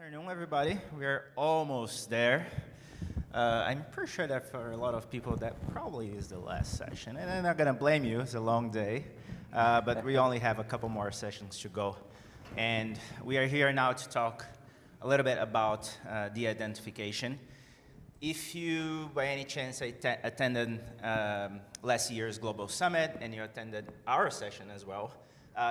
Afternoon, everybody. We are almost there. I'm pretty sure that for a lot of people, that probably is the last session. And I'm not going to blame you. It's a long day. But we only have a couple more sessions to go. And we are here now to talk a little bit about de-identification. If you, by any chance, attended last year's Global Summit and you attended our session as well,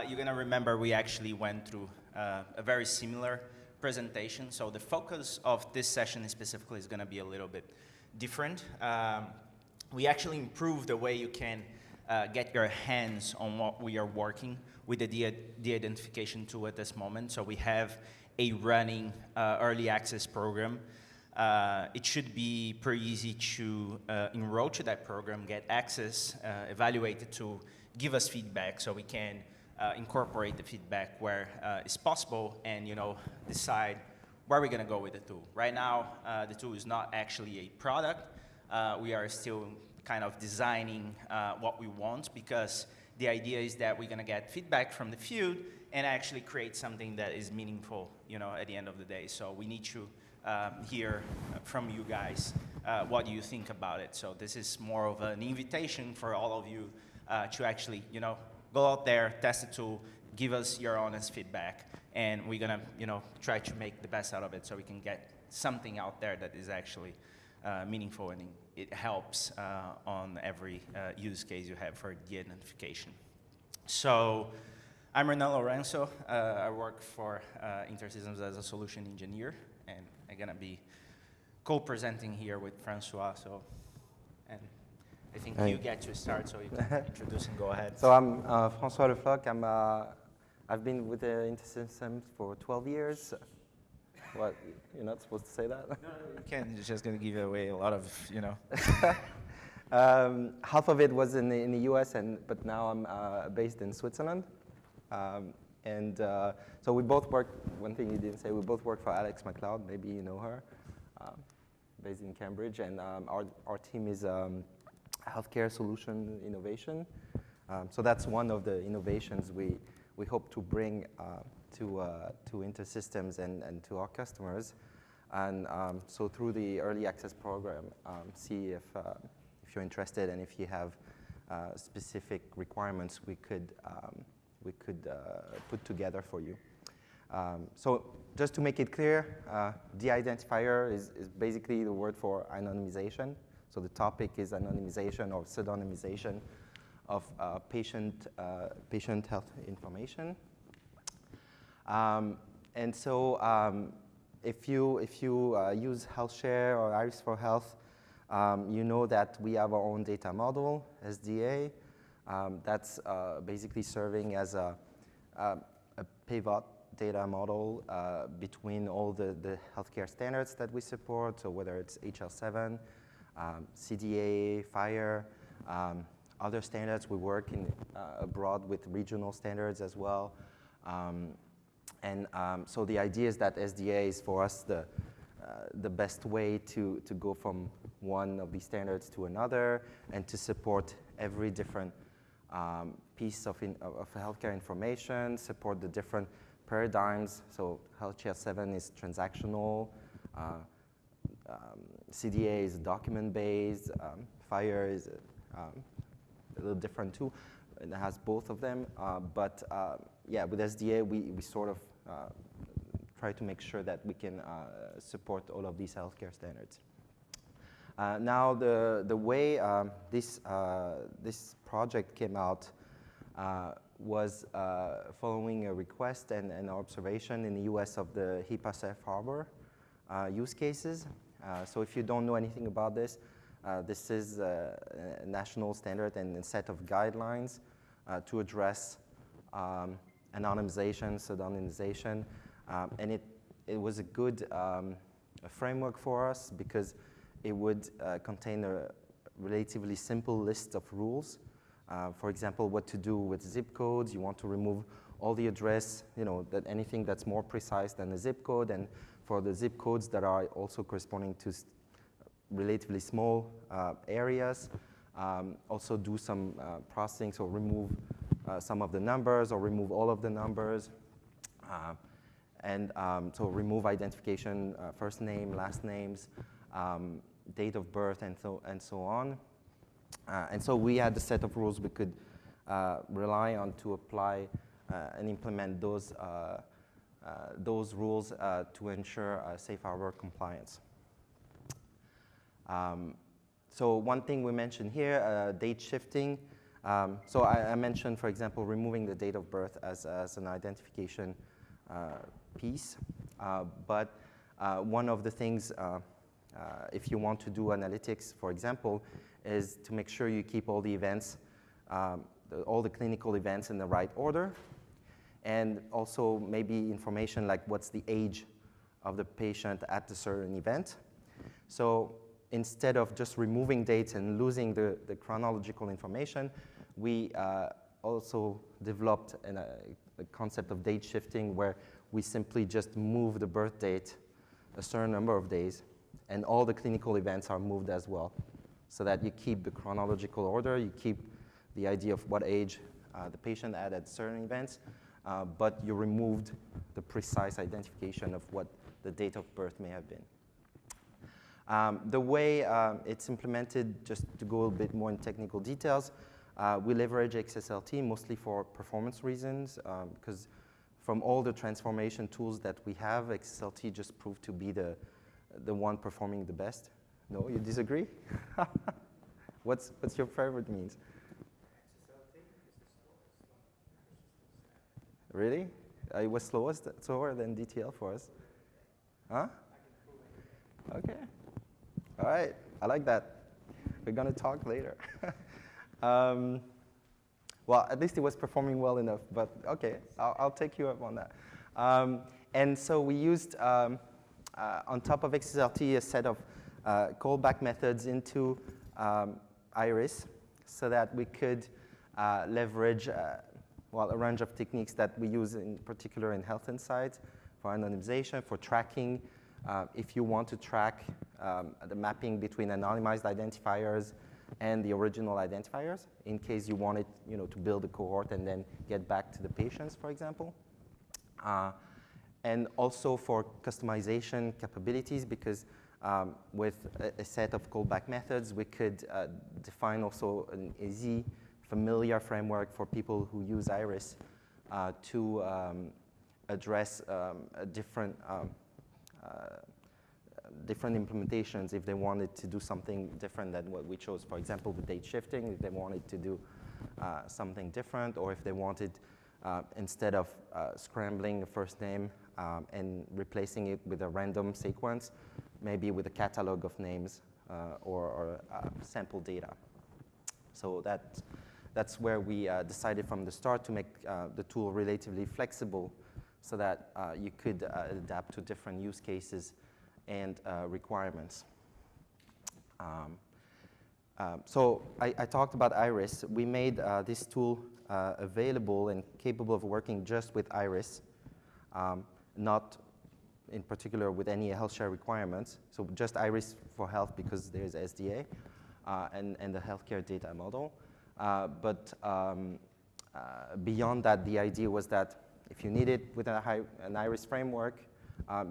you're going to remember we actually went through a very similar presentation. So the focus of this session specifically is going to be a little bit different. We actually improved the way you can get your hands on what we are working with the de-identification tool at this moment. So we have a running early access program. It should be pretty easy to enroll to that program, get access, evaluate the tool, give us feedback so we can incorporate the feedback where it's possible and decide where we're going to go with the tool. Right now, the tool is not actually a product. We are still kind of designing what we want, because the idea is that we're going to get feedback from the field and actually create something that is meaningful at the end of the day. So we need to hear from you guys what you think about it. So this is more of an invitation for all of you to actually go out there, test the tool, give us your honest feedback, and we're gonna, try to make the best out of it so we can get something out there that is actually meaningful and it helps on every use case you have for de-identification. So I'm Renan Lourenco. I work for InterSystems as a solution engineer, and I'm gonna be co-presenting here with Francois. So, and I think you get to start, so you can introduce and go ahead. So I'm Francois Foch. I've been with InterSystems for 12 years. What, you're not supposed to say that? No, you can't. It's just going to give away a lot of, Half of it was in the US, but now I'm based in Switzerland. So we both work, one thing you didn't say, we both work for Alex McLeod, maybe you know her, based in Cambridge. And our team is healthcare solution innovation. So that's one of the innovations we hope to bring to InterSystems and to our customers. And so through the early access program, see if you're interested and if you have specific requirements we could put together for you. So just to make it clear, de-identifier is basically the word for anonymization. So the topic is anonymization or pseudonymization of patient health information. And so if you use HealthShare or Iris for Health, you know that we have our own data model, SDA. That's basically serving as a pivot data model between all the healthcare standards that we support, so whether it's HL7, CDA, FHIR, other standards. We work abroad with regional standards as well. So the idea is that SDA is for us the best way to go from one of these standards to another and to support every different piece of healthcare information, support the different paradigms. So HL7 is transactional, CDA is document-based, FHIR is a little different too. It has both of them, yeah, with SDA we sort of try to make sure that we can support all of these healthcare standards. Now the way this project came out was following a request and an observation in the US of the HIPAA Safe Harbor use cases. So if you don't know anything about this, this is a national standard and a set of guidelines to address anonymization, pseudonymization, and it was a good framework for us because it would contain a relatively simple list of rules. For example, what to do with zip codes. You want to remove all the address, that anything that's more precise than the zip code, and for the zip codes that are also corresponding to relatively small areas, also do some processing, so remove some of the numbers or remove all of the numbers. So remove identification, first name, last names, date of birth, and so on. And so we had a set of rules we could rely on to apply and implement those rules to ensure safe harbor compliance. So one thing we mentioned here, date shifting. So I mentioned, for example, removing the date of birth as an identification piece. But one of the things, if you want to do analytics, for example, is to make sure you keep all the events, all the clinical events in the right order. And also maybe information like what's the age of the patient at a certain event. So instead of just removing dates and losing the chronological information, we also developed a concept of date shifting where we simply just move the birth date a certain number of days, and all the clinical events are moved as well, so that you keep the chronological order, you keep the idea of what age the patient had at certain events, but you removed the precise identification of what the date of birth may have been. The way it's implemented, just to go a bit more in technical details, we leverage XSLT mostly for performance reasons, because from all the transformation tools that we have, XSLT just proved to be the one performing the best. No, you disagree? What's your favorite means? XSLT is the slowest. Really? It was slower than DTL for us? Huh? Okay. All right. I like that. We're going to talk later. Well, at least it was performing well enough, but okay, I'll take you up on that. And so we used, on top of XSLT, a set of callback methods into Iris so that we could leverage well, a range of techniques that we use in particular in Health Insights for anonymization, for tracking. If you want to track the mapping between anonymized identifiers and the original identifiers, in case you wanted, to build a cohort and then get back to the patients, for example. And also for customization capabilities, because with a set of callback methods, we could define also an easy, familiar framework for people who use Iris to address different implementations if they wanted to do something different than what we chose. For example, with date shifting, if they wanted to do something different, or if they wanted, instead of scrambling a first name and replacing it with a random sequence, maybe with a catalog of names or sample data. So that's where we decided from the start to make the tool relatively flexible so that you could adapt to different use cases and requirements. So I talked about Iris. We made this tool available and capable of working just with Iris, not in particular with any health share requirements. So just Iris for health because there's SDA and the healthcare data model. But beyond that, the idea was that if you need it with an Iris framework,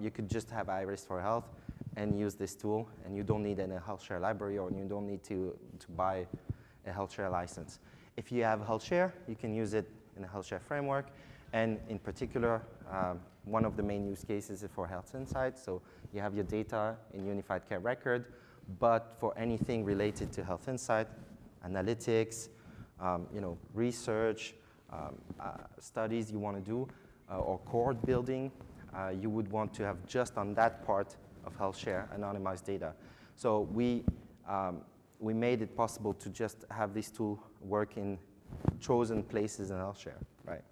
you could just have Iris for health and use this tool, and you don't need any health share library, or you don't need to buy a health share license. If you have health share, you can use it in a health share framework, and in particular, one of the main use cases is for Health Insights. So you have your data in Unified Care Record, but for anything related to Health Insight, analytics, research, studies you want to do, or cohort building, you would want to have just on that part of health share anonymized data. So we made it possible to just have this tool work in chosen places in health share, right?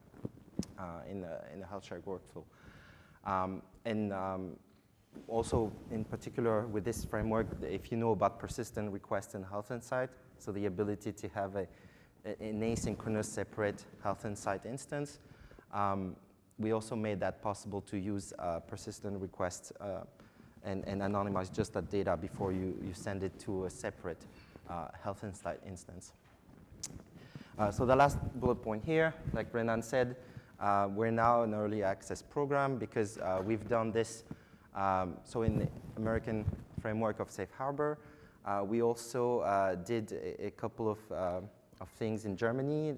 In the health share workflow. Also, in particular, with this framework, if you know about persistent requests in Health Insight, so the ability to have an asynchronous separate Health Insight instance, we also made that possible to use persistent requests and anonymize just that data before you send it to a separate Health Insight instance. So the last bullet point here, like Renan said, We're now an early access program because we've done this. So in the American framework of Safe Harbor, we also did a couple of things in Germany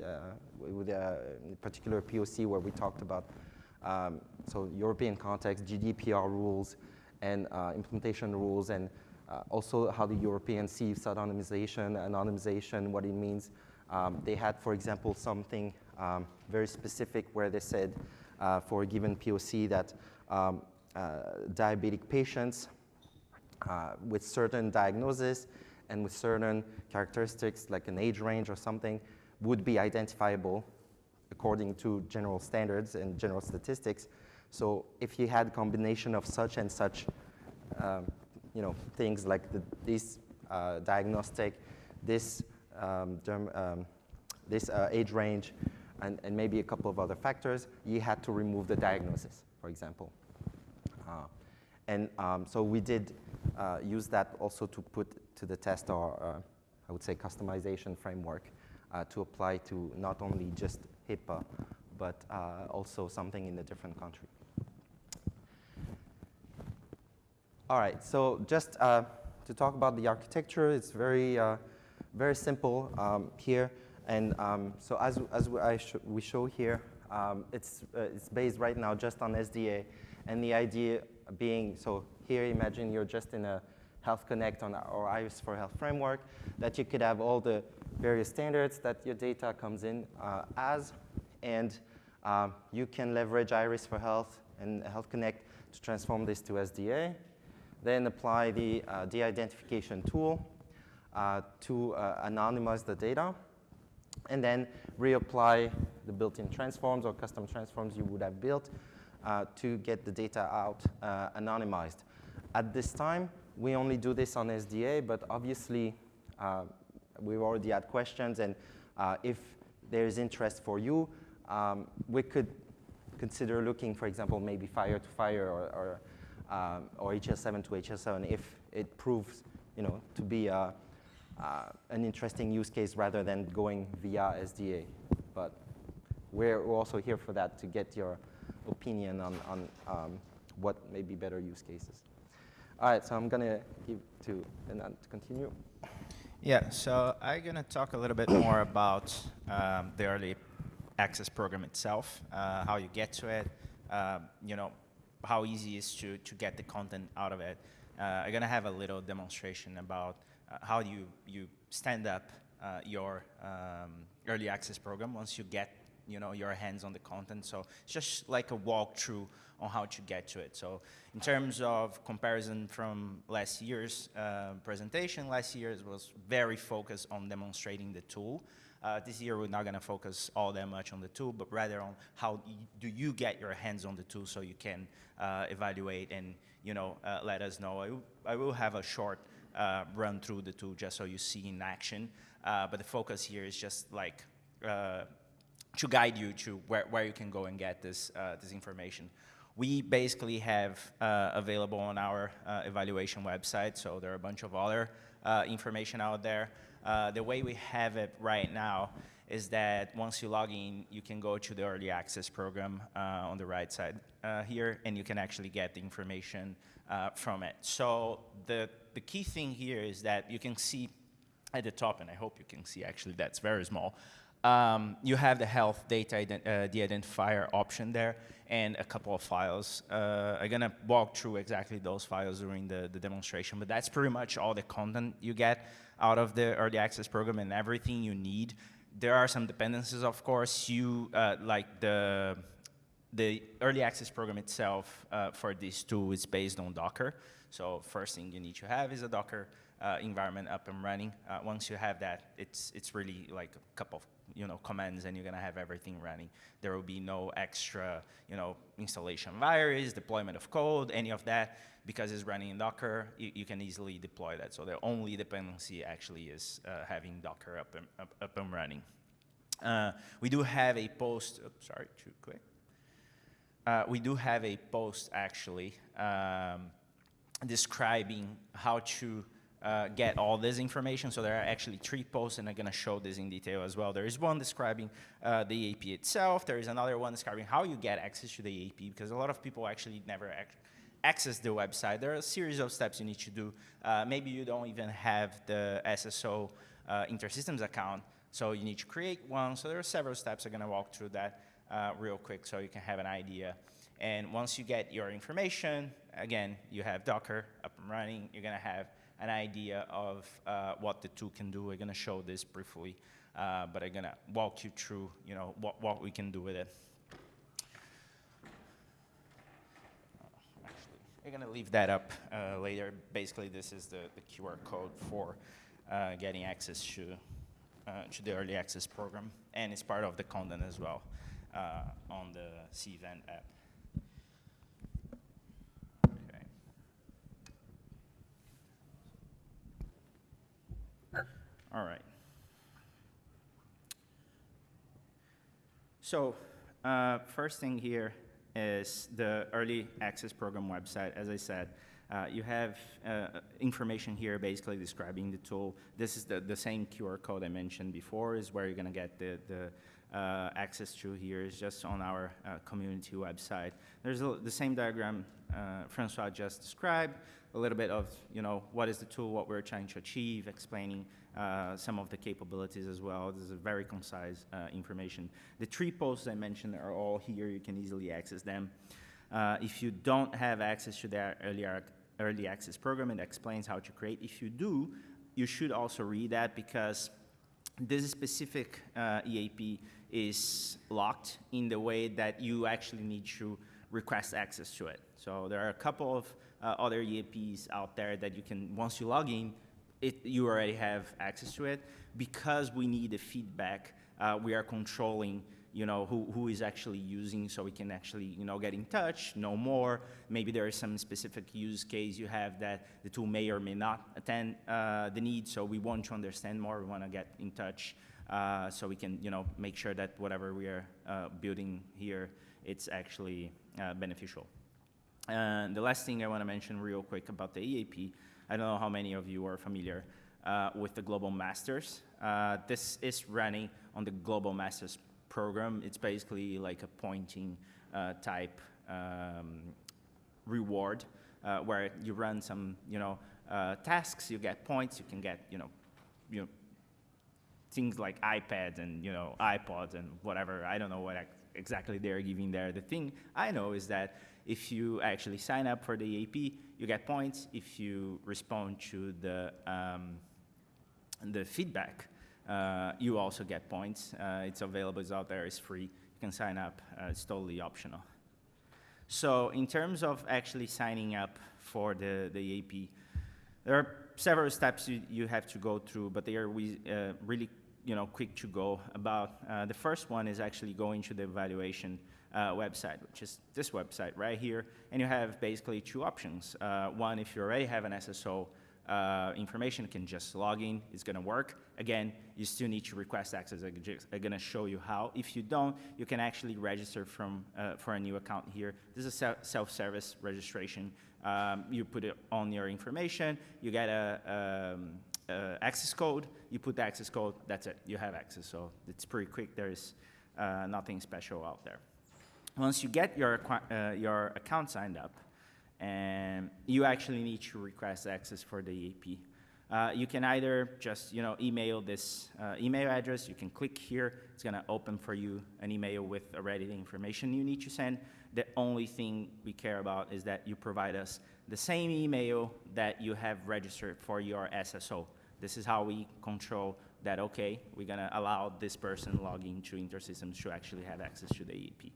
with a particular POC where we talked about so European context, GDPR rules, and implementation rules, and also how the Europeans see pseudonymization, anonymization, what it means. They had, for example, something very specific where they said for a given POC that diabetic patients with certain diagnosis and with certain characteristics like an age range or something would be identifiable according to general standards and general statistics. So if you had a combination of such and such things like this diagnostic, this age range, and maybe a couple of other factors, you had to remove the diagnosis, for example. So we did use that also to put to the test our, I would say, customization framework to apply to not only just HIPAA, but also something in a different country. All right, so just to talk about the architecture, it's very, very simple here. And so as we show here, it's based right now just on SDA. And the idea being, so here imagine you're just in a Health Connect or Iris for Health framework, that you could have all the various standards that your data comes in as. And you can leverage Iris for Health and Health Connect to transform this to SDA. Then apply the de-identification tool to anonymize the data, and then reapply the built-in transforms or custom transforms you would have built to get the data out anonymized. At this time, we only do this on SDA, but obviously we've already had questions, and if there's interest for you, we could consider looking, for example, maybe fire to fire or HL7 to HL7 if it proves, to be an interesting use case rather than going via SDA. But we're also here for that, to get your opinion on what may be better use cases. All right, so I'm going to give to Renan to continue. Yeah, so I'm going to talk a little bit more about the early access program itself, how you get to it, how easy it is to get the content out of it. I'm going to have a little demonstration about how you stand up your early access program once you get your hands on the content. So it's just like a walkthrough on how to get to it. So in terms of comparison from last year's presentation, last year was very focused on demonstrating the tool. This year we're not going to focus all that much on the tool, but rather on how do you get your hands on the tool so you can evaluate and let us know. I will have a short run through the tool just so you see in action, but the focus here is just like to guide you to where you can go and get this information. We basically have available on our evaluation website, so there are a bunch of other information out there. The way we have it right now is that once you log in, you can go to the early access program on the right side here, and you can actually get the information from it. So the key thing here is that you can see at the top, and I hope you can see actually that's very small, you have the Health Data De-Identifier option there and a couple of files. I'm going to walk through exactly those files during the demonstration, but that's pretty much all the content you get out of the early access program and everything you need. There are some dependencies, of course. Like the early access program itself for this tool is based on Docker. So first thing you need to have is a Docker environment up and running. Once you have that, it's really like a couple of commands, and you're going to have everything running. There will be no extra installation virus, deployment of code, any of that, because it's running in Docker. You can easily deploy that. So the only dependency actually is having Docker up and running. We do have a post. Oops, sorry, too quick. We do have a post actually describing how to get all this information. So there are actually 3 posts, and I'm going to show this in detail as well. There is one describing the EAP itself. There is another one describing how you get access to the EAP, because a lot of people actually never access the website. There are a series of steps you need to do. Maybe you don't even have the SSO InterSystems account, so you need to create one. So there are several steps. I'm going to walk through that real quick so you can have an idea. And once you get your information, again, you have Docker up and running. You're going to have an idea of what the tool can do. We're going to show this briefly, but I'm going to walk you through, what we can do with it. Actually, we're going to leave that up later. Basically, this is the QR code for getting access to the early access program, and it's part of the content as well on the cVent app. All right. So first thing here is the early access program website. As I said, you have information here basically describing the tool. This is the same QR code I mentioned before is where you're going to get the access to here. Is just on our community website. There's the same diagram Francois just described, a little bit of what is the tool, what we're trying to achieve, explaining some of the capabilities as well. This is a very concise information. The 3 posts I mentioned are all here. You can easily access them. If you don't have access to the early access program, it explains how to create. If you do, you should also read that, because this specific EAP is locked in the way that you actually need to request access to it. So there are a couple of other EAPs out there that you can, once you log in, you already have access to it. Because we need the feedback, we are controlling who is actually using, so we can actually get in touch, know more. Maybe there is some specific use case you have that the tool may or may not attend the need, so we want to understand more. We want to get in touch so we can make sure that whatever we are building here, it's actually beneficial. And the last thing I want to mention real quick about the EAP, I don't know how many of you are familiar with the Global Masters. This is running on the Global Masters program. It's basically like a pointing type reward where you run some tasks, you get points, you can get things like iPads and iPods and whatever. I don't know what exactly they're giving there. The thing I know is that if you actually sign up for the EAP, you get points. If you respond to the feedback, you also get points. It's available, it's out there, it's free. You can sign up, it's totally optional. So in terms of actually signing up for the EAP, there are several steps you have to go through, but they are really quick to go about. The first one is actually going to the evaluation website, which is this website right here. And you have basically 2 options. One, if you already have an SSO information, you can just log in. It's going to work. Again, you still need to request access. I'm going to show you how. If you don't, you can actually register for a new account here. This is a self-service registration. You put it on your information. You get a access code. You put the access code. That's it. You have access. So it's pretty quick. There is nothing special out there. Once you get your account signed up, and you actually need to request access for the EAP. You can either just email this email address. You can click here. It's going to open for you an email with already the information you need to send. The only thing we care about is that you provide us the same email that you have registered for your SSO. This is how we control that, okay, we're going to allow this person logging to InterSystems to actually have access to the EAP.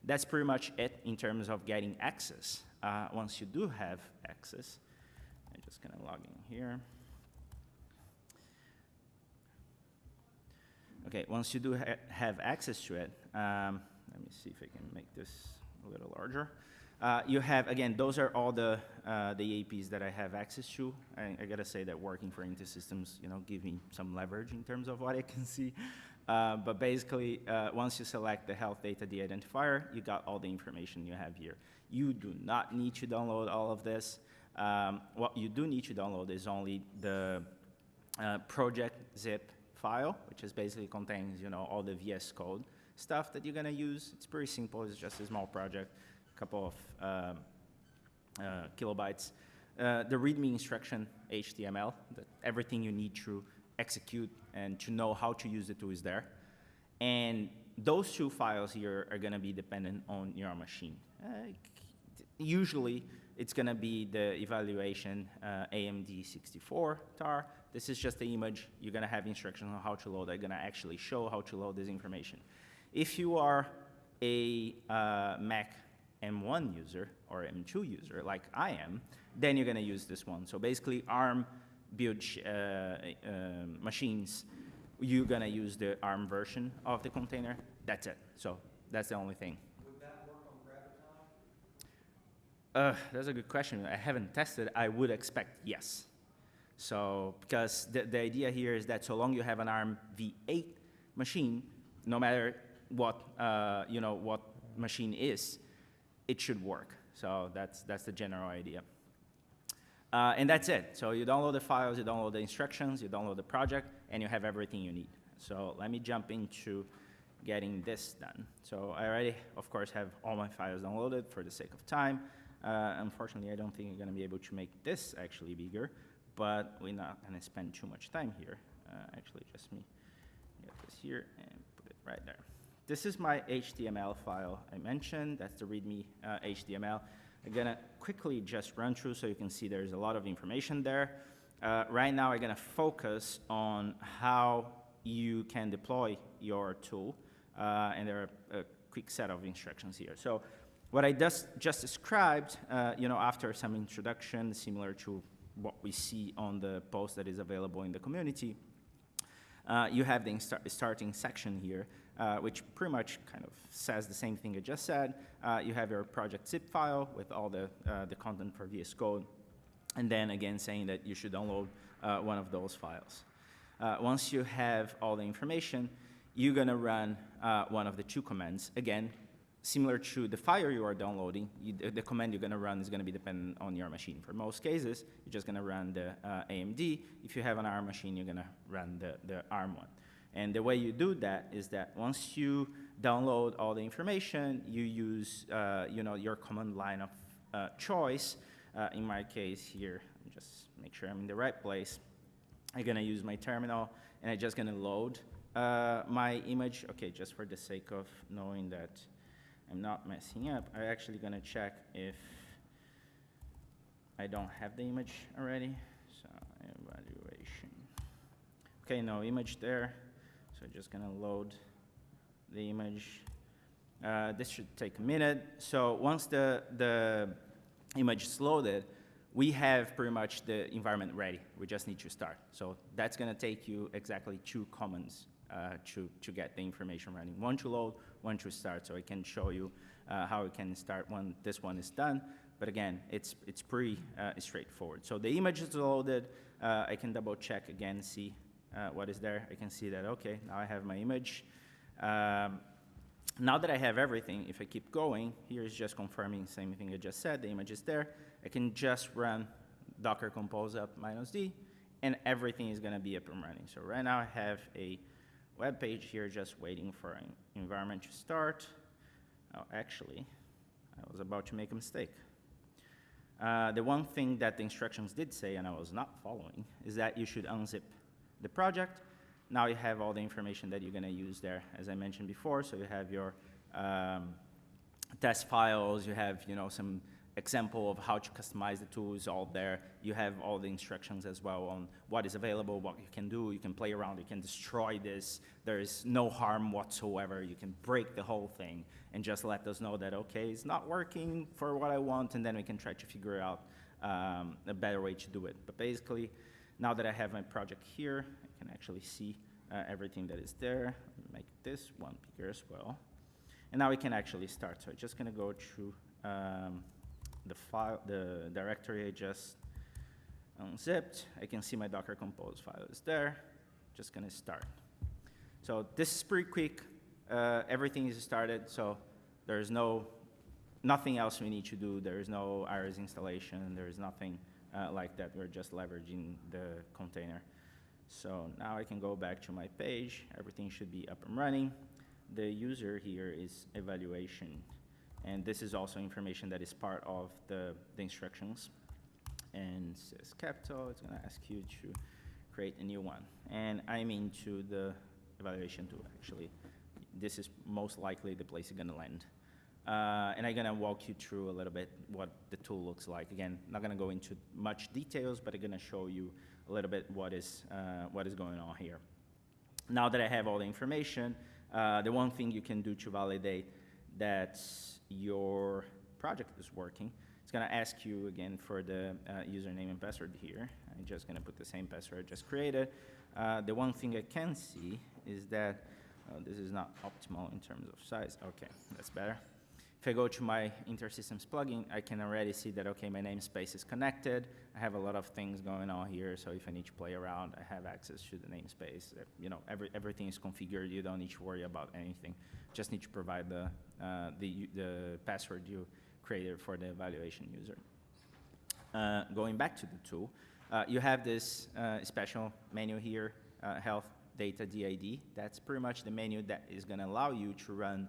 That's pretty much it in terms of getting access. Once you do have access, I'm just going to log in here. Okay, once you do have access to it, let me see if I can make this a little larger. You have, again, those are all the EAPs that I have access to. I got to say that working for InterSystems, give me some leverage in terms of what I can see. But basically, once you select the Health Data De-Identifier, you got all the information you have here. You do not need to download all of this. What you do need to download is only the project zip file, which is basically contains, all the VS Code stuff that you're gonna use. It's pretty simple. It's just a small project, a couple of kilobytes. The README instruction HTML, everything you need to execute and to know how to use the tool is there. And those two files here are gonna be dependent on your machine. Usually, it's gonna be the evaluation AMD64 tar. This is just the image. You're gonna have instructions on how to load. I'm gonna actually show how to load this information. If you are a Mac M1 user or M2 user, like I am, then you're gonna use this one. So basically, ARM build machines, you're gonna use the ARM version of the container. That's it. So that's the only thing. Would that work on Graviton? That's a good question. I haven't tested. I would expect yes. So because the idea here is that so long you have an ARM v8 machine, no matter what what machine is, it should work. So that's the general idea. And that's it. So you download the files, you download the instructions, you download the project, and you have everything you need. So let me jump into getting this done. So I already, of course, have all my files downloaded for the sake of time. Unfortunately, I don't think I'm going to be able to make this actually bigger, but we're not going to spend too much time here. Actually, just me get this here and put it right there. This is my HTML file I mentioned. That's the README HTML. I'm going to quickly just run through so you can see there's a lot of information there. Right now, I'm going to focus on how you can deploy your tool, and there are a quick set of instructions here. So what I just described, after some introduction, similar to what we see on the post that is available in the community, you have the starting section here, which pretty much kind of says the same thing I just said. You have your project zip file with all the content for VS Code, and then again saying that you should download one of those files. Once you have all the information, you're gonna run one of the two commands. Again, similar to the file you are downloading, the command you're gonna run is gonna be dependent on your machine. For most cases, you're just gonna run the AMD. If you have an ARM machine, you're gonna run the ARM one. And the way you do that is that once you download all the information, you use your command line of choice. In my case here, just make sure I'm in the right place. I'm gonna use my terminal, and I'm just gonna load my image. Okay, just for the sake of knowing that I'm not messing up, I'm actually gonna check if I don't have the image already. So evaluation. Okay, no image there. So just gonna load the image. This should take a minute. So once the image is loaded, we have pretty much the environment ready. We just need to start. So that's gonna take you exactly 2 commands to get the information running. One to load, one to start. So I can show you how we can start when this one is done. But again, it's pretty straightforward. So the image is loaded. I can double check again, see what is there. I can see that, okay, now I have my image. Now that I have everything, if I keep going, here is just confirming the same thing I just said. The image is there. I can just run docker compose up -d, and everything is going to be up and running. So right now I have a web page here just waiting for an environment to start. Oh, actually, I was about to make a mistake. The one thing that the instructions did say, and I was not following, is that you should unzip the project. Now you have all the information that you're going to use there, as I mentioned before. So you have your test files, you have some example of how to customize the tools all there. You have all the instructions as well on what is available, what you can do. You can play around, you can destroy this. There is no harm whatsoever. You can break the whole thing and just let us know that, okay, it's not working for what I want, and then we can try to figure out a better way to do it. But basically, now that I have my project here, I can actually see everything that is there. Make this one bigger as well. And now we can actually start. So I'm just gonna go to the file, the directory I just unzipped. I can see my Docker Compose file is there. Just gonna start. So this is pretty quick. Everything is started, so there's no nothing else we need to do. There is no iris installation. There is nothing like that. We're just leveraging the container. So now I can go back to my page. Everything should be up and running. The user here is evaluation. And this is also information that is part of the instructions. And it says capital. It's going to ask you to create a new one. And I'm into the evaluation tool, actually. This is most likely the place you're going to land. And I'm going to walk you through a little bit what the tool looks like. Again, not going to go into much details, but I'm going to show you a little bit what is going on here. Now that I have all the information, the one thing you can do to validate that your project is working, it's going to ask you again for the username and password here. I'm just going to put the same password I just created. The one thing I can see is that this is not optimal in terms of size. Okay, that's better. If I go to my InterSystems plugin, I can already see that, okay, my namespace is connected. I have a lot of things going on here, so if I need to play around, I have access to the namespace. You know, everything is configured. You don't need to worry about anything. Just need to provide the password you created for the evaluation user. Going back to the tool, you have this special menu here, Health Data De-ID. That's pretty much the menu that is going to allow you to run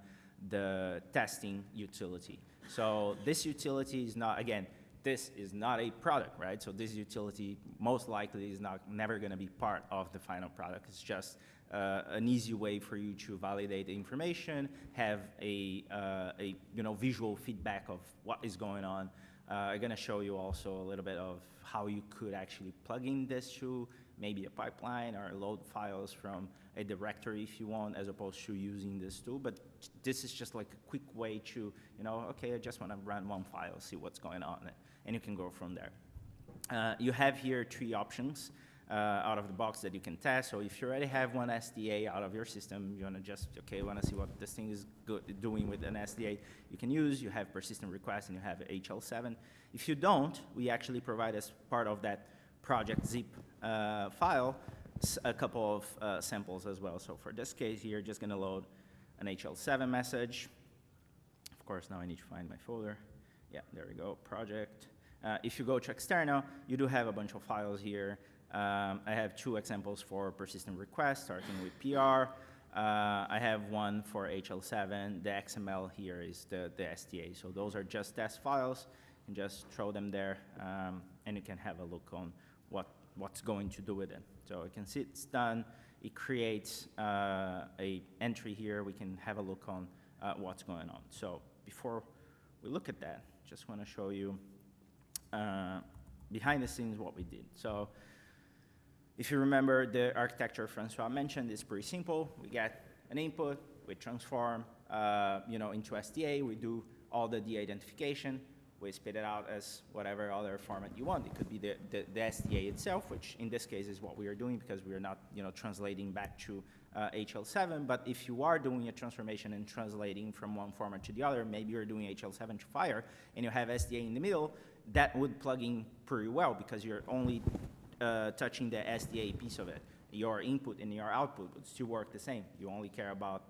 the testing utility. So this utility is not, again, this is not a product, right? So this utility most likely is never going to be part of the final product. It's just an easy way for you to validate the information, have a visual feedback of what is going on. I'm going to show you also a little bit of how you could actually plug in this to maybe a pipeline or load files from a directory if you want, as opposed to using this tool. But this is just like a quick way to, okay, I just want to run one file, see what's going on, and you can go from there. You have here 3 options out of the box that you can test. So if you already have one SDA out of your system, you want to just, okay, want to see what this thing is doing with an SDA, you can use. You have persistent requests and you have HL7. If you don't, we actually provide as part of that project zip file a couple of samples as well. So for this case here, just going to load an HL7 message. Of course, now I need to find my folder. Yeah, there we go, project. If you go to external, you do have a bunch of files here. I have 2 examples for persistent requests, starting with PR. I have one for HL7. The XML here is the SDA. So those are just test files. You can just throw them there, and you can have a look on what's going to do with it. So you can see it's done. It creates a entry here. We can have a look on what's going on. So before we look at that, just want to show you behind the scenes what we did. So if you remember, the architecture Francois mentioned is pretty simple. We get an input, we transform into SDA, we do all the de-identification, we spit it out as whatever other format you want. It could be the SDA itself, which in this case is what we are doing because we are not translating back to HL7. But if you are doing a transformation and translating from one format to the other, maybe you're doing HL7 to FHIR, and you have SDA in the middle, that would plug in pretty well because you're only touching the SDA piece of it. Your input and your output would still work the same. You only care about,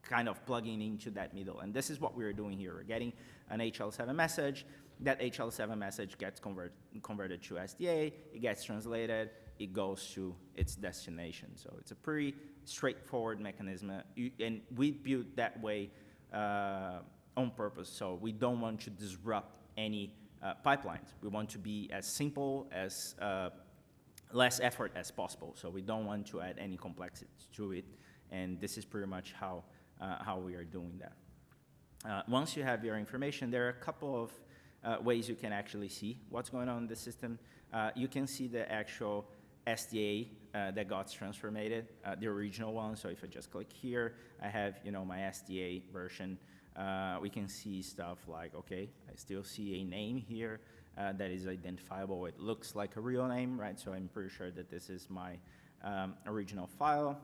kind of plugging into that middle. And this is what we're doing here. We're getting an HL7 message. That HL7 message gets converted to SDA. It gets translated. It goes to its destination. So it's a pretty straightforward mechanism. And we built that way on purpose. So we don't want to disrupt any pipelines. We want to be as simple, as less effort as possible. So we don't want to add any complexity to it. And this is pretty much how we are doing that. Once you have your information, there are a couple of ways you can actually see what's going on in the system. You can see the actual SDA that got transformed, the original one. So if I just click here, I have my SDA version. We can see stuff like, okay, I still see a name here that is identifiable. It looks like a real name, right? So I'm pretty sure that this is my original file.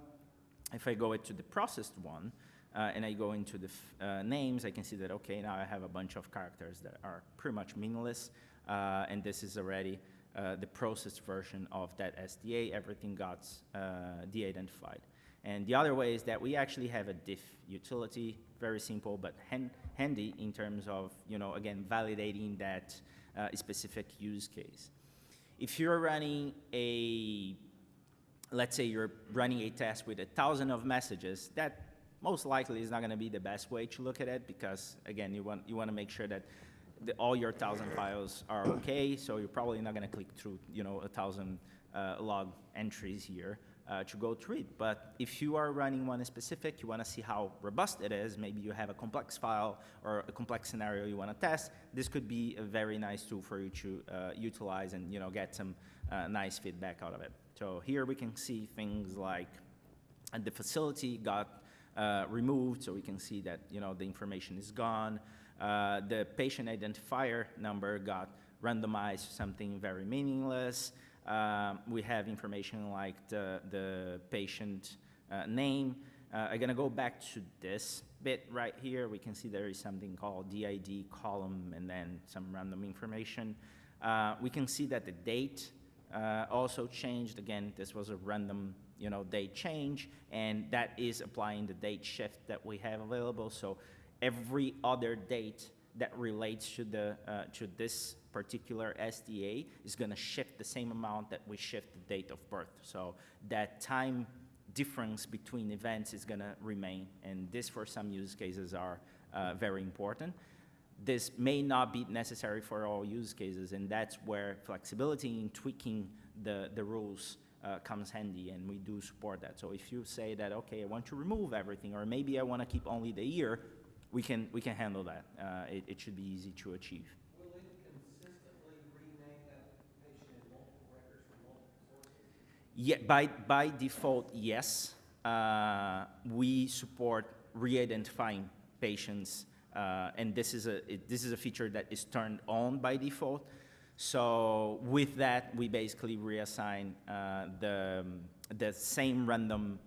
If I go into the processed one, and I go into the names, I can see that, okay, now I have a bunch of characters that are pretty much meaningless, and this is already the processed version of that SDA. Everything got de-identified. And the other way is that we actually have a diff utility, very simple but handy in terms of, again, validating that specific use case. If you're running let's say you're running a test with 1,000 of messages, that most likely is not going to be the best way to look at it, because again, you want to make sure that all your 1,000 files are okay. So you're probably not going to click through 1,000 log entries here to go through it. But if you are running one specific, you want to see how robust it is. Maybe you have a complex file or a complex scenario you want to test. This could be a very nice tool for you to utilize and get some nice feedback out of it. So here we can see things like the facility got removed, so we can see that the information is gone. The patient identifier number got randomized to something very meaningless. We have information like the patient name. I'm going to go back to this bit right here. We can see there is something called DID column and then some random information. We can see that the date also changed. Again, this was a random date change, and that is applying the date shift that we have available. So every other date that relates to this particular SDA is going to shift the same amount that we shift the date of birth. So that time difference between events is going to remain, and this for some use cases are very important. This may not be necessary for all use cases, and that's where flexibility in tweaking the rules comes handy, and we do support that. So if you say that, okay, I want to remove everything, or maybe I want to keep only the year, we can handle that. It should be easy to achieve. Will it consistently rename that patient in multiple records from multiple sources? Yeah, by default, yes. We support re-identifying patients, and this is a feature that is turned on by default. So with that, we basically reassign the same random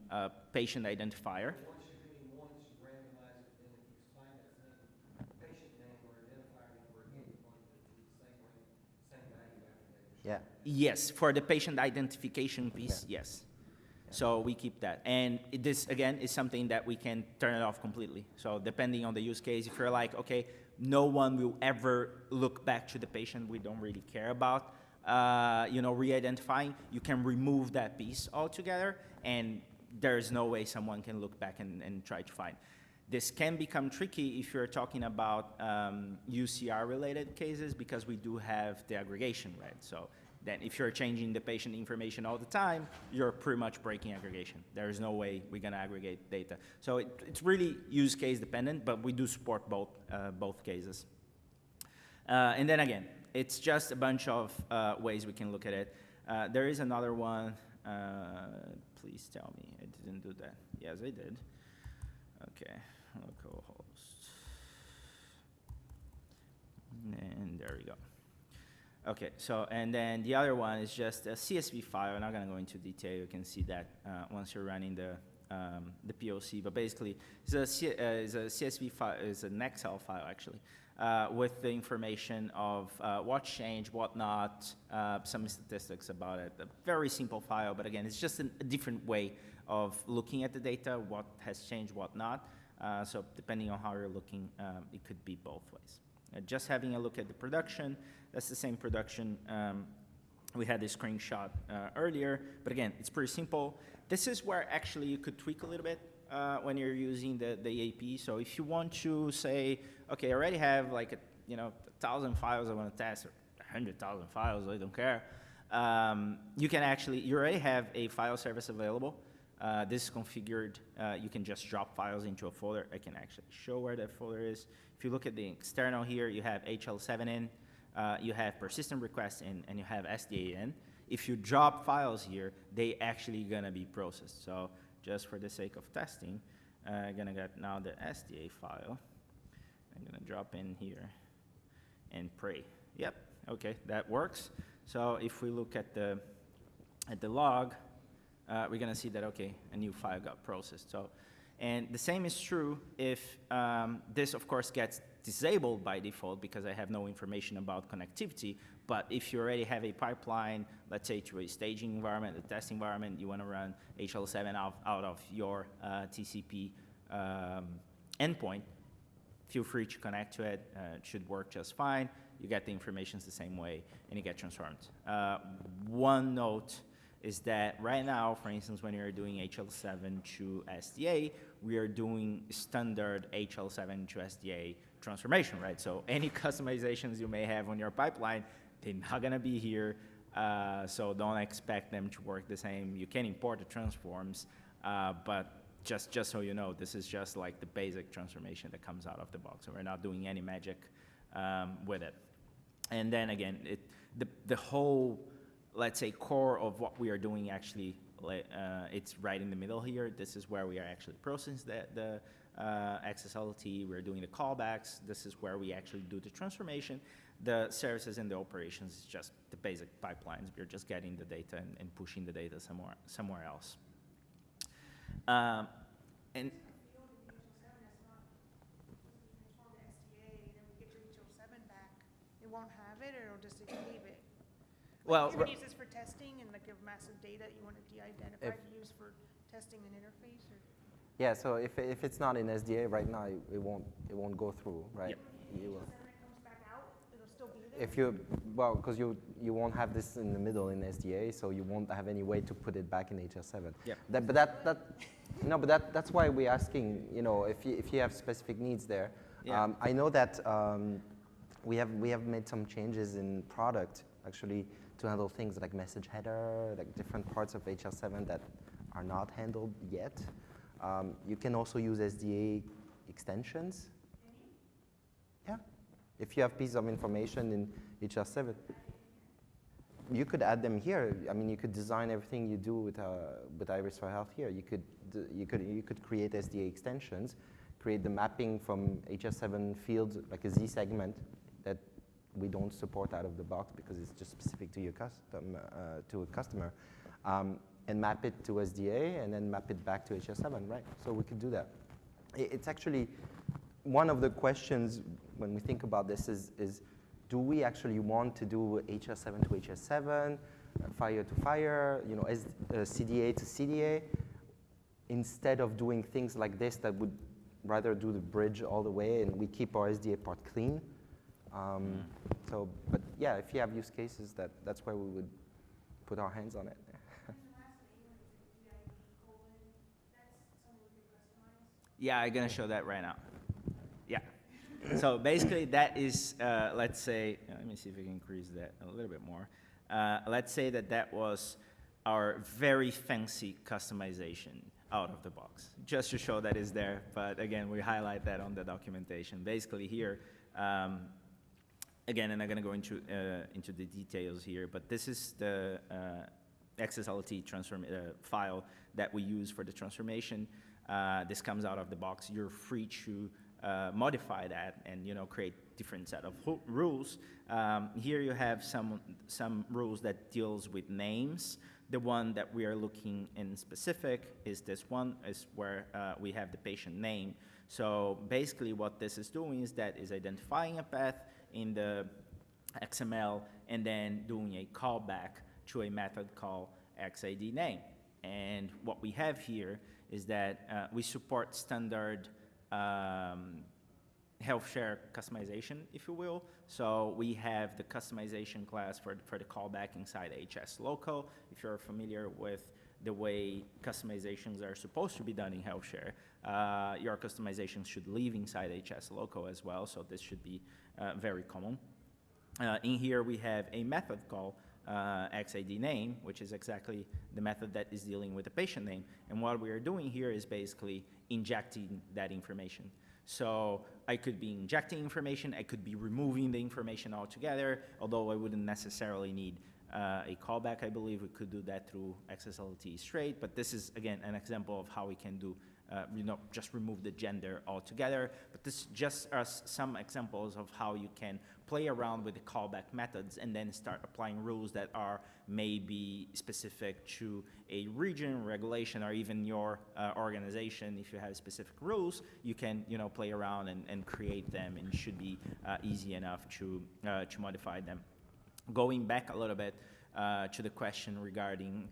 patient identifier. Once you randomize it, then if you find that same patient name or identifier number again, you're going to do the same value after that. Yeah. Yes, for the patient identification piece, Yeah. yes. So we keep that. And this, again, is something that we can turn it off completely. So depending on the use case, if you're like, okay, no one will ever look back to the patient, we don't really care about, re-identifying, you can remove that piece altogether, and there's no way someone can look back and try to find. This can become tricky if you're talking about UCR-related cases, because we do have the aggregation, right? So then if you're changing the patient information all the time, you're pretty much breaking aggregation. There is no way we're going to aggregate data. So it's really use case dependent, but we do support both cases. And then again, it's just a bunch of ways we can look at it. There is another one. Please tell me I didn't do that. Yes, I did. Okay, localhost. And there we go. Okay, so, and then the other one is just a CSV file. I'm not gonna go into detail. You can see that once you're running the POC, but basically it's a CSV file, it's an Excel file actually, with the information of what changed, what not, some statistics about it. A very simple file, but again, it's just a different way of looking at the data, what has changed, what not. So depending on how you're looking, it could be both ways. Just having a look at the production, that's the same production. We had a screenshot earlier, but again, it's pretty simple. This is where actually you could tweak a little bit when you're using the AP. So if you want to say, okay, I already have like 1,000 files I want to test, or 100,000 files, I don't care. You already have a file service available. This is configured. You can just drop files into a folder. I can actually show where that folder is. If you look at the external here, you have HL7 in, you have persistent requests in, and you have SDA in. If you drop files here, they actually gonna be processed. So just for the sake of testing, I'm gonna get now the SDA file. I'm gonna drop in here and pray. Yep, okay, that works. So if we look at the log, we're gonna see that, okay, a new file got processed. So, and the same is true if this, of course, gets disabled by default because I have no information about connectivity, But if you already have a pipeline, let's say to a staging environment, a test environment, you want to run HL7 out of your TCP endpoint, feel free to connect to it. It should work just fine. You get the information the same way, and you get transformed. One note is that right now, for instance, when you're doing HL7 to SDA, we are doing standard HL7 to SDA transformation, right? So any customizations you may have on your pipeline, they're not gonna be here, so don't expect them to work the same. You can import the transforms, but just so you know, this is just like the basic transformation that comes out of the box. So we're not doing any magic with it. And then again, the whole, let's say, core of what we are doing actually, it's right in the middle here. This is where we are actually processing the XSLT. We're doing the callbacks. This is where we actually do the transformation. The services and the operations is just the basic pipelines. We're just getting the data and pushing the data somewhere else. And it won't have it, or it'll just leave it? well, You can use this for testing and like your massive data you want to de-identify to use for testing an interface, or? Yeah, so if it's not in SDA right now, it won't go through, right? Yep. You will. When it comes back out, it'll still be there? If you, well, because you won't have this in the middle in SDA, so you won't have any way to put it back in HL7. Yep. That's why we're asking, you know, if you have specific needs there. Yeah. I know that we have made some changes in product actually to handle things like message header, like different parts of HL7 that are not handled yet. You can also use SDA extensions. Yeah. If you have pieces of information in HL7, you could add them here. I mean, you could design everything you do with Iris for Health here. You could create SDA extensions, create the mapping from HL7 fields, like a Z segment that we don't support out of the box because it's just specific to your to a customer. And map it to SDA, and then map it back to HL7, right? So we could do that. It's actually one of the questions when we think about this is do we actually want to do HL7 to HL7, Fire to Fire, you know, CDA to CDA, instead of doing things like this that would rather do the bridge all the way and we keep our SDA part clean. But yeah, if you have use cases, that's where we would put our hands on it. Yeah, I'm gonna show that right now. Yeah. So basically that is, let's say, let me see if we can increase that a little bit more. Let's say that was our very fancy customization out of the box, just to show that is there. But again, we highlight that on the documentation. Basically here, again, and I'm gonna go into the details here, but this is the XSLT file that we use for the transformation. This comes out of the box. You're free to modify that and, you know, create different set of rules. Here you have some rules that deals with names. The one that we are looking in specific is this one, is where we have the patient name. So basically what this is doing is that is identifying a path in the XML and then doing a callback to a method called xIdName. And what we have here is that we support standard health share customization, if you will. So we have the customization class for the callback inside HS local. If you're familiar with the way customizations are supposed to be done in health share, your customizations should live inside HS local as well. So this should be very common. In here we have a method called xIdName, which is exactly the method that is dealing with the patient name. And what we are doing here is basically injecting that information. So I could be injecting information, I could be removing the information altogether, although I wouldn't necessarily need a callback. I believe we could do that through XSLT straight, but this is, again, an example of how we can do, just remove the gender altogether. But this just are some examples of how you can play around with the callback methods and then start applying rules that are maybe specific to a region, regulation, or even your organization. If you have specific rules, you can, play around and create them, and it should be easy enough to modify them. going back a little bit to the question regarding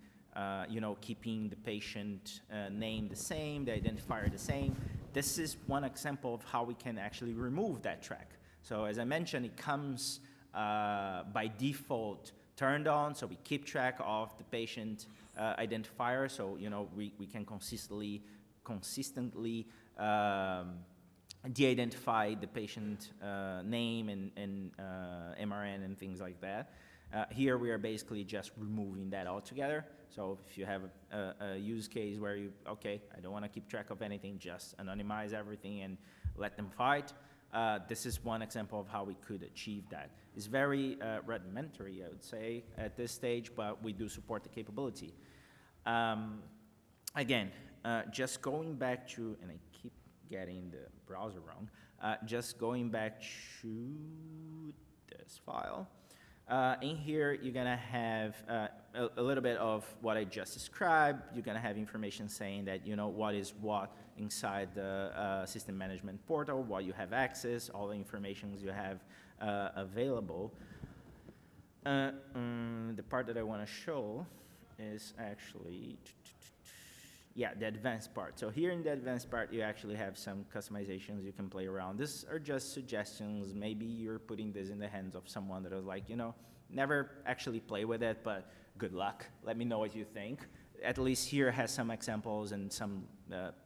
keeping the patient name the same, the identifier the same, this is one example of how we can actually remove that track. So as I mentioned, it comes by default turned on, so we keep track of the patient identifier, so we can consistently de-identify the patient name and MRN and things like that. Here we are basically just removing that altogether. So if you have a use case where I don't want to keep track of anything, just anonymize everything and let them fight. This is one example of how we could achieve that. It's very rudimentary, I would say, at this stage, but we do support the capability. Again, just going back to, and I keep getting the browser wrong, just going back to this file. In here, you're going to have a little bit of what I just described. You're going to have information saying that, what is what inside the system management portal, what you have access, all the information you have available. The part that I want to show is actually, the advanced part. So here in the advanced part, you actually have some customizations you can play around. These are just suggestions. Maybe you're putting this in the hands of someone that was like, never actually play with it, but good luck. Let me know what you think. At least here has some examples and some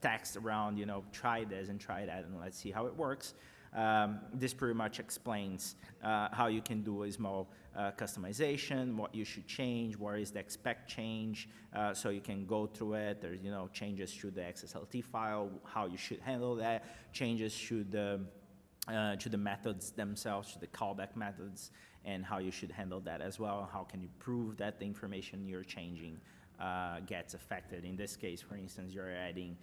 text around, try this and try that, and let's see how it works. This pretty much explains how you can do a small customization, what you should change, where is the expect change, so you can go through it. There's changes to the XSLT file, how you should handle that, changes to the methods themselves, to the callback methods, and how you should handle that as well. How can you prove that the information you're changing gets affected? In this case, for instance, you're adding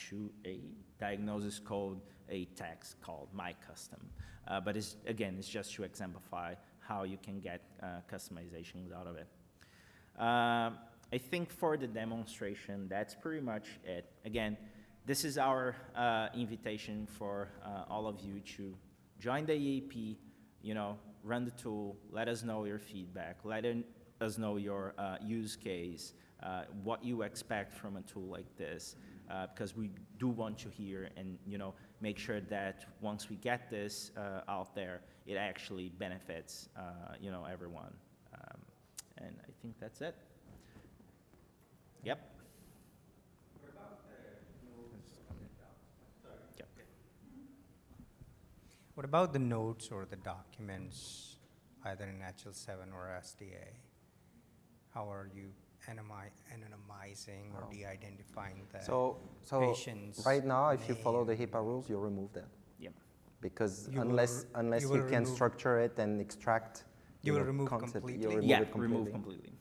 to a diagnosis code a text called my custom. But it's just to exemplify how you can get customizations out of it. I think for the demonstration, that's pretty much it. Again, this is our invitation for all of you to join the EAP, run the tool, let us know your feedback, let us know your use case, what you expect from a tool like this, because we do want to hear and make sure that once we get this out there, it actually benefits everyone. And I think that's it. Yep. What about the notes or the docs? Sorry. Yep. What about the notes or the documents, either in HL7 or SDA? How are you anonymizing or de-identifying the So patient's right now, if you follow the name? HIPAA rules, you'll remove that. Yep. Because You will unless you you will can remove- structure it and extract You will know, remove concept, completely? you'll remove Yeah, it completely. remove completely.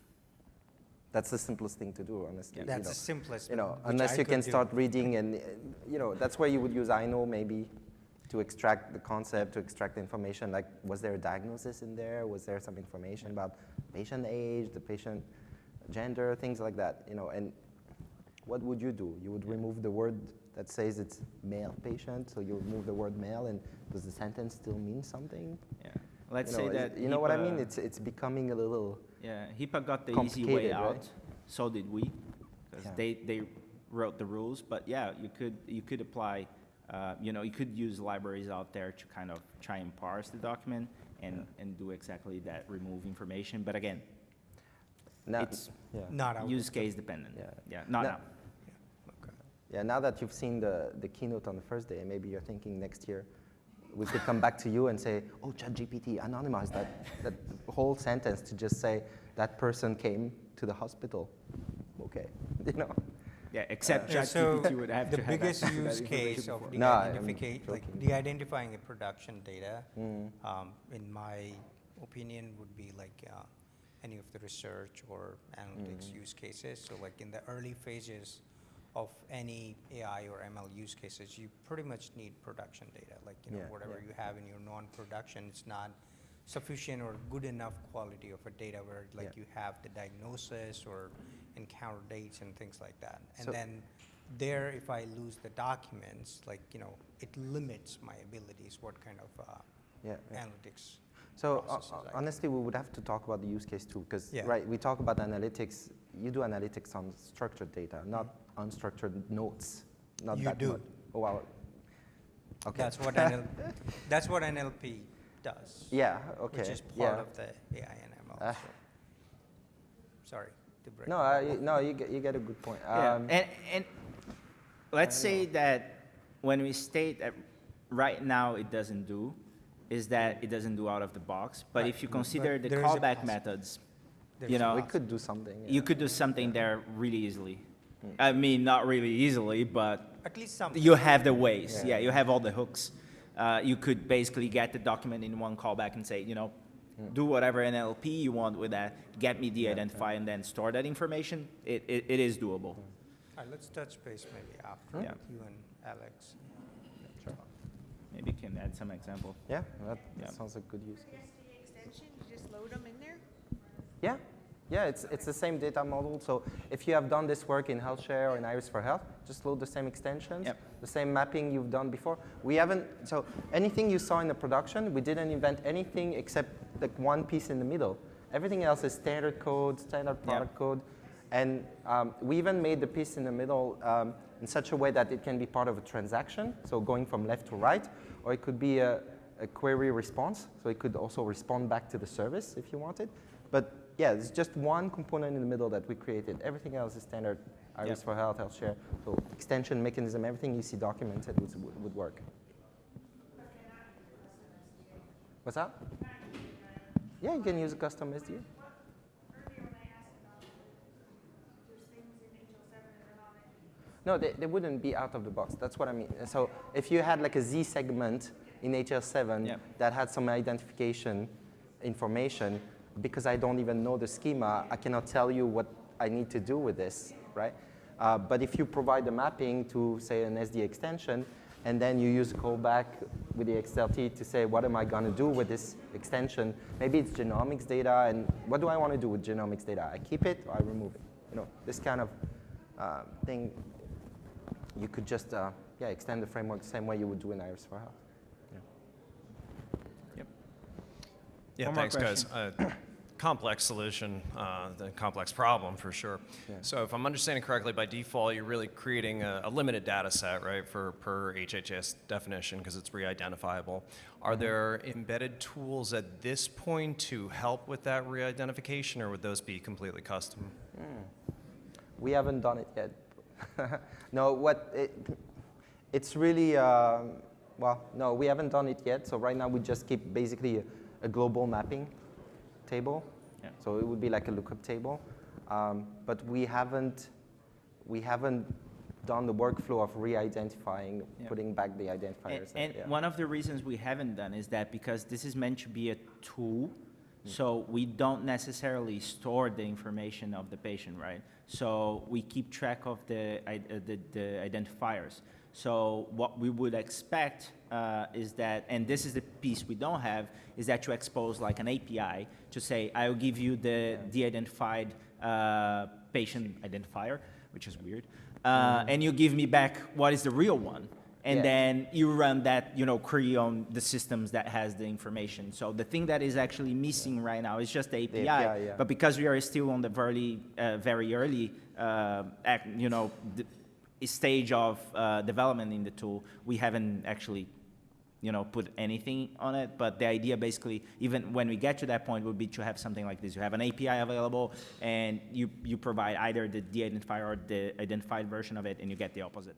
That's the simplest thing to do, honestly. Yeah. That's the simplest. which Unless I you can could do. start reading and, that's where you would use INO maybe to extract the concept, to extract the information. Like, was there a diagnosis in there? Was there some information about patient age, the patient gender, things like that, and what would you do? You would remove the word that says it's male patient, so you remove the word male, and does the sentence still mean something? Yeah. Let's say that You know what I mean? HIPAA It's becoming a little, Yeah, HIPAA got the easy way complicated, out. right? So did we, because Yeah. they wrote the rules. But yeah, you could apply, you could use libraries out there to kind of try and parse the document and do exactly that, remove information. But again, now, it's Not out. use case dependent. Yeah. Not No. now. Okay. Yeah, now that you've seen the keynote on the first day, maybe you're thinking next year, we could come back to you and say, oh, ChatGPT, anonymize that whole sentence to just say that person came to the hospital. Okay, Yeah, except Yeah, so ChatGPT would have the to have biggest access to that use case information of before. No, I'm like joking. de-identifying a production data, Mm. in my opinion, would be like any of the research or analytics use cases. So like in the early phases of any AI or ML use cases, you pretty much need production data. Like Yeah, whatever yeah. you have in your non-production, it's not sufficient or good enough quality of a data where like Yeah. you have the diagnosis or encounter dates and things like that. And So- then there, if I lose the documents, like, it limits my abilities, what kind of Yeah, yeah. analytics. So processes, I guess. honestly, we would have to talk about the use case too, because Yeah. right, we talk about analytics. You do analytics on structured data, not unstructured notes. Not You that do. much. Oh wow. Okay. That's what NLP does. Yeah. Okay. Which is part yeah. of the AI and ML. Uh, so. Sorry to break. No, no, you get a good point. Yeah. And let's say that when we state that right now it doesn't do, is that it doesn't do out of the box. But Right. if you consider But the there is a callback possi- methods, There's you a know, we could do something. you could do something there really easily. I mean, not really easily, but At least something. you have the ways. Yeah. Yeah, you have all the hooks. You could basically get the document in one callback and say, you know, do whatever NLP you want with that, get me the identifier, and then store that information. It is doable. All right, let's touch base maybe after Yeah. you and Alex. Maybe you can add some example. Yeah, that Yeah. sounds like a good use The case. SDA extension, you just load them in there? Yeah, yeah, it's the same data model. So if you have done this work in HealthShare or in Iris for Health, just load the same extensions, Yep. the same mapping you've done before. We haven't, so anything you saw in the production, we didn't invent anything except like one piece in the middle. Everything else is standard code, standard product code. And we even made the piece in the middle in such a way that it can be part of a transaction, so going from left to right, or it could be a query response, so it could also respond back to the service if you wanted. But yeah, it's just one component in the middle that we created. Everything else is standard, Iris for Health, HealthShare. So extension mechanism, everything you see documented would work. What's that? Yeah, you can use a custom SDA. Earlier when I asked about there's things in HL7 that are not in. No, they wouldn't be out of the box. That's what I mean. So if you had like a Z segment in HL7 Yep. that had some identification information, because I don't even know the schema, I cannot tell you what I need to do with this, right? But if you provide the mapping to, say, an SD extension, and then you use a callback with the XLT to say, what am I going to do with this extension? Maybe it's genomics data, and what do I want to do with genomics data? I keep it or I remove it? You know, this kind of thing, you could just extend the framework the same way you would do in Iris for Health. Yeah, One more thanks, guys. Complex solution, the complex problem for sure. Yeah. So if I'm understanding correctly, by default, you're really creating a limited data set, right, per HHS definition because it's re-identifiable. Are there embedded tools at this point to help with that re-identification, or would those be completely custom? We haven't done it yet. No, it's really, no, we haven't done it yet. So right now we just keep basically a global mapping table. Yeah. So it would be like a lookup table. But we haven't done the workflow of re-identifying, putting back the identifiers. And one of the reasons we haven't done is that because this is meant to be a tool, so we don't necessarily store the information of the patient, right? So we keep track of the identifiers. So what we would expect is that, and this is the piece we don't have, is that you expose like an API to say, I'll give you the de-identified patient identifier, which is weird, and you give me back what is the real one. And then you run that, query on the systems that has the information. So the thing that is actually missing right now is just the API. But because we are still on the very early, stage of development in the tool, we haven't actually, put anything on it. But the idea basically, even when we get to that point, would be to have something like this. You have an API available, and you provide either the de-identifier or the identified version of it, and you get the opposite.